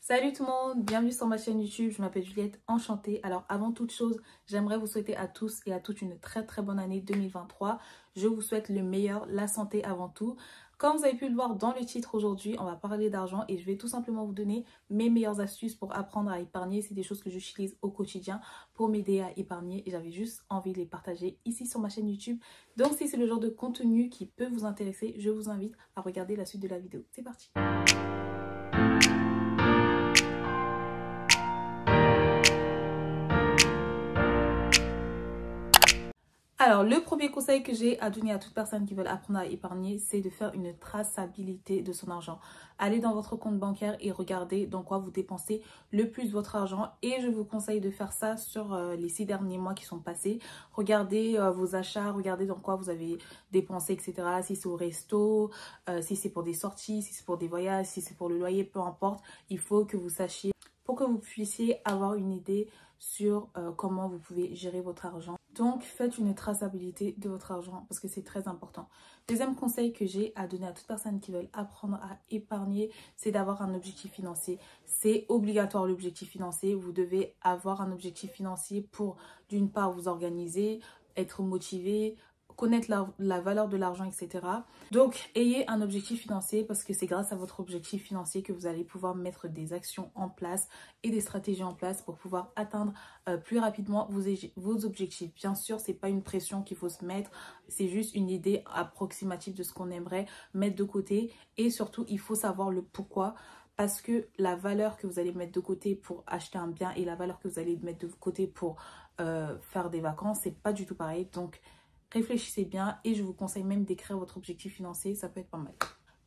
Salut tout le monde, bienvenue sur ma chaîne YouTube, je m'appelle Juliette, enchantée. Alors avant toute chose, j'aimerais vous souhaiter à tous et à toutes une très bonne année 2023. Je vous souhaite le meilleur, la santé avant tout. Comme vous avez pu le voir dans le titre aujourd'hui, on va parler d'argent et je vais tout simplement vous donner mes meilleures astuces pour apprendre à épargner. C'est des choses que j'utilise au quotidien pour m'aider à épargner et j'avais juste envie de les partager ici sur ma chaîne YouTube. Donc si c'est le genre de contenu qui peut vous intéresser, je vous invite à regarder la suite de la vidéo. C'est parti! Alors, le premier conseil que j'ai à donner à toute personne qui veut apprendre à épargner, c'est de faire une traçabilité de son argent. Allez dans votre compte bancaire et regardez dans quoi vous dépensez le plus votre argent. Et je vous conseille de faire ça sur les 6 derniers mois qui sont passés. Regardez vos achats, regardez dans quoi vous avez dépensé, etc. Si c'est au resto, si c'est pour des sorties, si c'est pour des voyages, si c'est pour le loyer, peu importe. Il faut que vous sachiez pour que vous puissiez avoir une idée sur comment vous pouvez gérer votre argent. Donc, faites une traçabilité de votre argent parce que c'est très important. Deuxième conseil que j'ai à donner à toute personne qui veut apprendre à épargner, c'est d'avoir un objectif financier. C'est obligatoire l'objectif financier. Vous devez avoir un objectif financier pour, d'une part, vous organiser, être motivé, connaître la valeur de l'argent, etc. Donc, ayez un objectif financier parce que c'est grâce à votre objectif financier que vous allez pouvoir mettre des actions en place et des stratégies en place pour pouvoir atteindre plus rapidement vos objectifs. Bien sûr, c'est pas une pression qu'il faut se mettre, c'est juste une idée approximative de ce qu'on aimerait mettre de côté et surtout, il faut savoir le pourquoi. Parce que la valeur que vous allez mettre de côté pour acheter un bien et la valeur que vous allez mettre de côté pour faire des vacances, c'est pas du tout pareil. Donc, réfléchissez bien et je vous conseille même d'écrire votre objectif financier, ça peut être pas mal.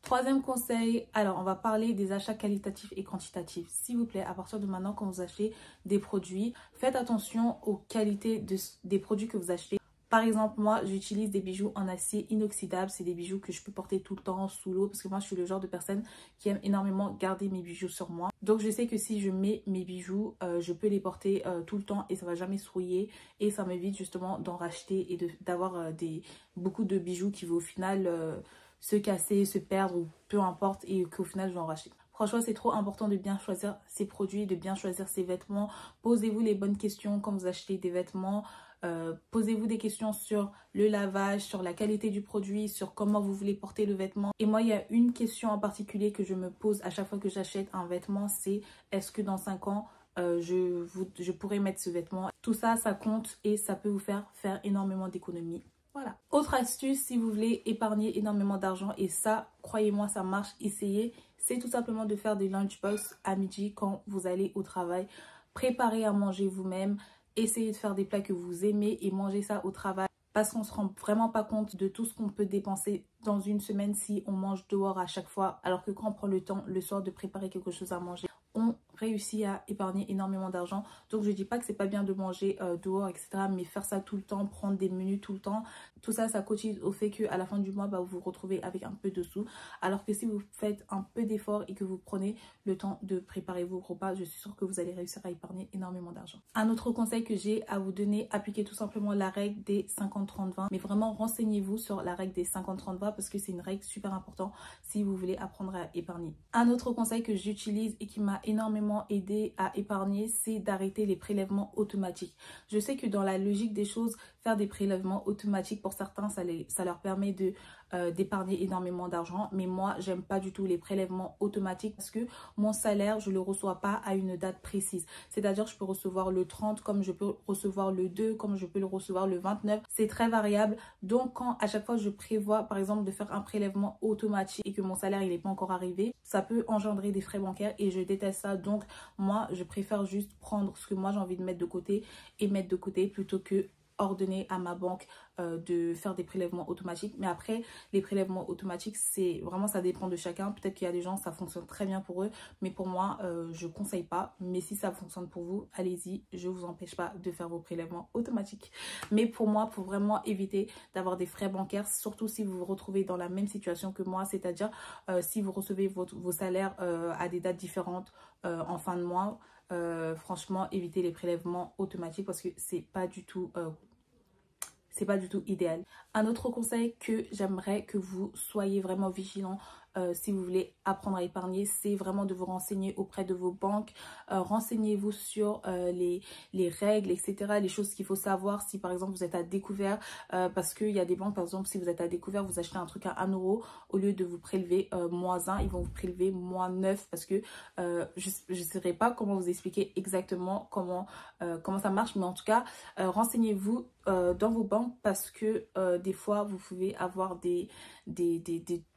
Troisième conseil, alors on va parler des achats qualitatifs et quantitatifs. S'il vous plaît, à partir de maintenant, quand vous achetez des produits, faites attention aux qualités des produits que vous achetez. Par exemple, moi, j'utilise des bijoux en acier inoxydable. C'est des bijoux que je peux porter tout le temps sous l'eau parce que moi, je suis le genre de personne qui aime énormément garder mes bijoux sur moi. Donc, je sais que si je mets mes bijoux, je peux les porter tout le temps et ça va jamais se rouiller. Et ça m'évite justement d'en racheter et d'avoir beaucoup de bijoux qui vont au final se casser, se perdre ou peu importe et qu'au final, je vais en racheter. Franchement, c'est trop important de bien choisir ses produits, de bien choisir ses vêtements. Posez-vous les bonnes questions quand vous achetez des vêtements. Posez-vous des questions sur le lavage, sur la qualité du produit, sur comment vous voulez porter le vêtement. Et moi, il y a une question en particulier que je me pose à chaque fois que j'achète un vêtement, c'est est-ce que dans 5 ans, je pourrais mettre ce vêtement? Tout ça, ça compte et ça peut vous faire énormément d'économies. Voilà. Autre astuce, si vous voulez épargner énormément d'argent, et ça, croyez-moi, ça marche, essayez, c'est tout simplement de faire des lunchbox à midi quand vous allez au travail. Préparez à manger vous-même. Essayez de faire des plats que vous aimez et mangez ça au travail parce qu'on ne se rend vraiment pas compte de tout ce qu'on peut dépenser dans une semaine si on mange dehors à chaque fois. Alors que quand on prend le temps le soir de préparer quelque chose à manger, on réussit à épargner énormément d'argent. Donc je dis pas que c'est pas bien de manger dehors, etc. Mais faire ça tout le temps, prendre des menus tout le temps, tout ça, ça cotise au fait qu'à la fin du mois, vous vous retrouvez avec un peu de sous. Alors que si vous faites un peu d'effort et que vous prenez le temps de préparer vos repas, je suis sûre que vous allez réussir à épargner énormément d'argent. Un autre conseil que j'ai à vous donner, appliquez tout simplement la règle des 50-30-20. Mais vraiment, renseignez-vous sur la règle des 50-30-20 parce que c'est une règle super importante si vous voulez apprendre à épargner. Un autre conseil que j'utilise et qui m'a énormément aidé à épargner, c'est d'arrêter les prélèvements automatiques. Je sais que dans la logique des choses, faire des prélèvements automatiques, pour certains, ça leur permet d'épargner énormément d'argent. Mais moi, j'aime pas du tout les prélèvements automatiques parce que mon salaire, je le reçois pas à une date précise. C'est-à-dire, je peux recevoir le 30, comme je peux recevoir le 2, comme je peux le recevoir le 29. C'est très variable. Donc, quand à chaque fois, je prévois, par exemple, de faire un prélèvement automatique et que mon salaire, il n'est pas encore arrivé, ça peut engendrer des frais bancaires et je déteste ça. Donc, moi, je préfère juste prendre ce que moi, j'ai envie de mettre de côté et mettre de côté plutôt que ordonner à ma banque de faire des prélèvements automatiques. Mais après, les prélèvements automatiques, c'est vraiment, ça dépend de chacun. Peut-être qu'il y a des gens, ça fonctionne très bien pour eux, mais pour moi, je conseille pas. Mais si ça fonctionne pour vous, allez-y, je vous empêche pas de faire vos prélèvements automatiques. Mais pour moi, pour vraiment éviter d'avoir des frais bancaires, surtout si vous vous retrouvez dans la même situation que moi, c'est-à-dire si vous recevez vos salaires à des dates différentes en fin de mois, franchement, évitez les prélèvements automatiques parce que c'est pas du tout idéal. Un autre conseil que j'aimerais que vous soyez vraiment vigilant si vous voulez apprendre à épargner, c'est vraiment de vous renseigner auprès de vos banques. Renseignez-vous sur les règles, etc. Les choses qu'il faut savoir si par exemple vous êtes à découvert. Parce qu'il y a des banques, par exemple, si vous êtes à découvert, vous achetez un truc à 1 euro, au lieu de vous prélever -1, ils vont vous prélever -9 parce que je ne saurais pas comment vous expliquer exactement comment ça marche, mais en tout cas, renseignez-vous dans vos banques parce que des fois, vous pouvez avoir des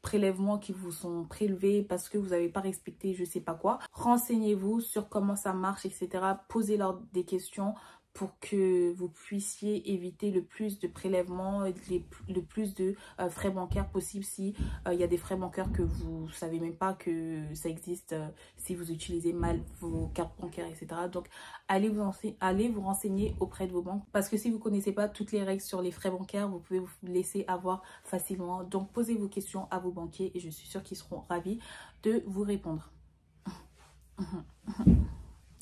prélèvements qui vous sont prélevés parce que vous n'avez pas respecté je ne sais pas quoi. Renseignez-vous sur comment ça marche, etc. Posez-leur des questions pour que vous puissiez éviter le plus de prélèvements, le plus de frais bancaires possible si il y a des frais bancaires que vous ne savez même pas que ça existe si vous utilisez mal vos cartes bancaires, etc. Donc, allez vous renseigner auprès de vos banques parce que si vous ne connaissez pas toutes les règles sur les frais bancaires, vous pouvez vous laisser avoir facilement. Donc, posez vos questions à vos banquiers et je suis sûre qu'ils seront ravis de vous répondre.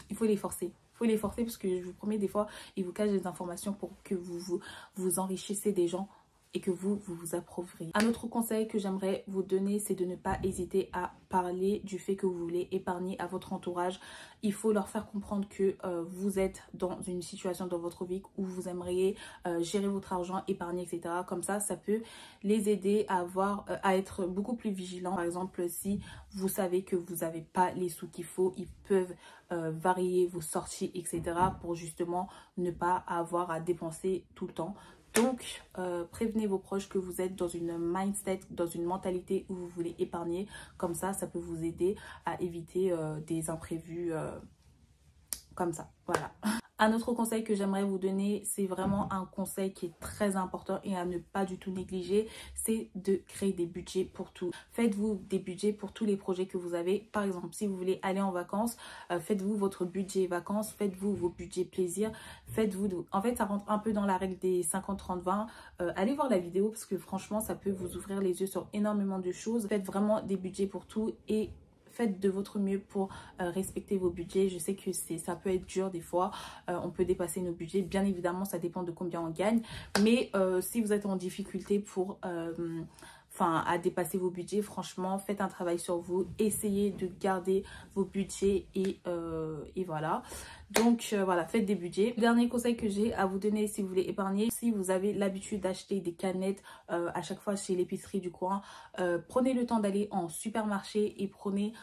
Il faut les forcer. Il faut les forcer parce que je vous promets, des fois, ils vous cachent des informations pour que vous enrichissez des gens et que vous approuverez. Un autre conseil que j'aimerais vous donner, c'est de ne pas hésiter à parler du fait que vous voulez épargner à votre entourage. Il faut leur faire comprendre que vous êtes dans une situation dans votre vie où vous aimeriez gérer votre argent, épargner, etc. Comme ça, ça peut les aider à être beaucoup plus vigilants. Par exemple, si vous savez que vous n'avez pas les sous qu'il faut, ils peuvent varier vos sorties, etc. pour justement ne pas avoir à dépenser tout le temps. Donc, prévenez vos proches que vous êtes dans une mindset, dans une mentalité où vous voulez épargner. Comme ça, ça peut vous aider à éviter des imprévus comme ça. Voilà. Un autre conseil que j'aimerais vous donner, c'est vraiment un conseil qui est très important et à ne pas du tout négliger, c'est de créer des budgets pour tout. Faites-vous des budgets pour tous les projets que vous avez. Par exemple, si vous voulez aller en vacances, faites-vous votre budget vacances, faites-vous vos budgets plaisir, En fait, ça rentre un peu dans la règle des 50-30-20. Allez voir la vidéo parce que franchement, ça peut vous ouvrir les yeux sur énormément de choses. Faites vraiment des budgets pour tout et faites de votre mieux pour respecter vos budgets. Je sais que ça peut être dur des fois, on peut dépasser nos budgets. Bien évidemment, ça dépend de combien on gagne. Mais si vous êtes en difficulté à dépasser vos budgets, franchement, faites un travail sur vous. Essayez de garder vos budgets et voilà. Donc voilà, faites des budgets. Le dernier conseil que j'ai à vous donner si vous voulez épargner, si vous avez l'habitude d'acheter des canettes à chaque fois chez l'épicerie du coin, prenez le temps d'aller en supermarché et prenez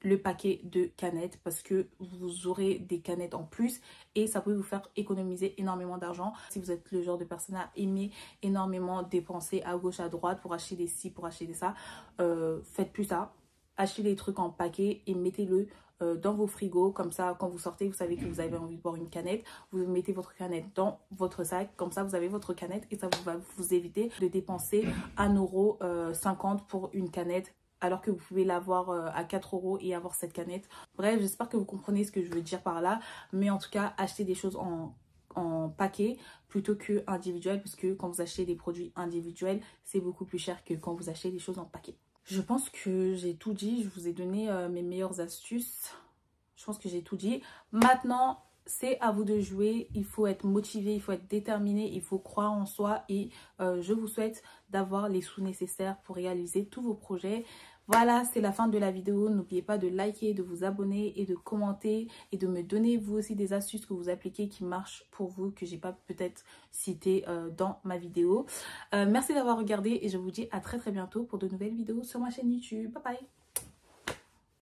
le paquet de canettes parce que vous aurez des canettes en plus et ça peut vous faire économiser énormément d'argent. Si vous êtes le genre de personne à aimer énormément dépenser à gauche à droite pour acheter des ci, pour acheter des ça, faites plus ça. Achetez les trucs en paquet et mettez-le dans vos frigos. Comme ça, quand vous sortez, vous savez que vous avez envie de boire une canette. Vous mettez votre canette dans votre sac. Comme ça, vous avez votre canette et ça va vous éviter de dépenser 1,50 € pour une canette alors que vous pouvez l'avoir à 4 € et avoir cette canette. Bref, j'espère que vous comprenez ce que je veux dire par là. Mais en tout cas, achetez des choses en paquet plutôt que individuel, parce que quand vous achetez des produits individuels, c'est beaucoup plus cher que quand vous achetez des choses en paquet. Je pense que j'ai tout dit. Je vous ai donné mes meilleures astuces. Je pense que j'ai tout dit. Maintenant, c'est à vous de jouer. Il faut être motivé, il faut être déterminé, il faut croire en soi. Et je vous souhaite d'avoir les sous nécessaires pour réaliser tous vos projets. Voilà, c'est la fin de la vidéo. N'oubliez pas de liker, de vous abonner et de commenter et de me donner vous aussi des astuces que vous appliquez qui marchent pour vous, que j'ai pas peut-être cité dans ma vidéo. Merci d'avoir regardé et je vous dis à très bientôt pour de nouvelles vidéos sur ma chaîne YouTube. Bye bye!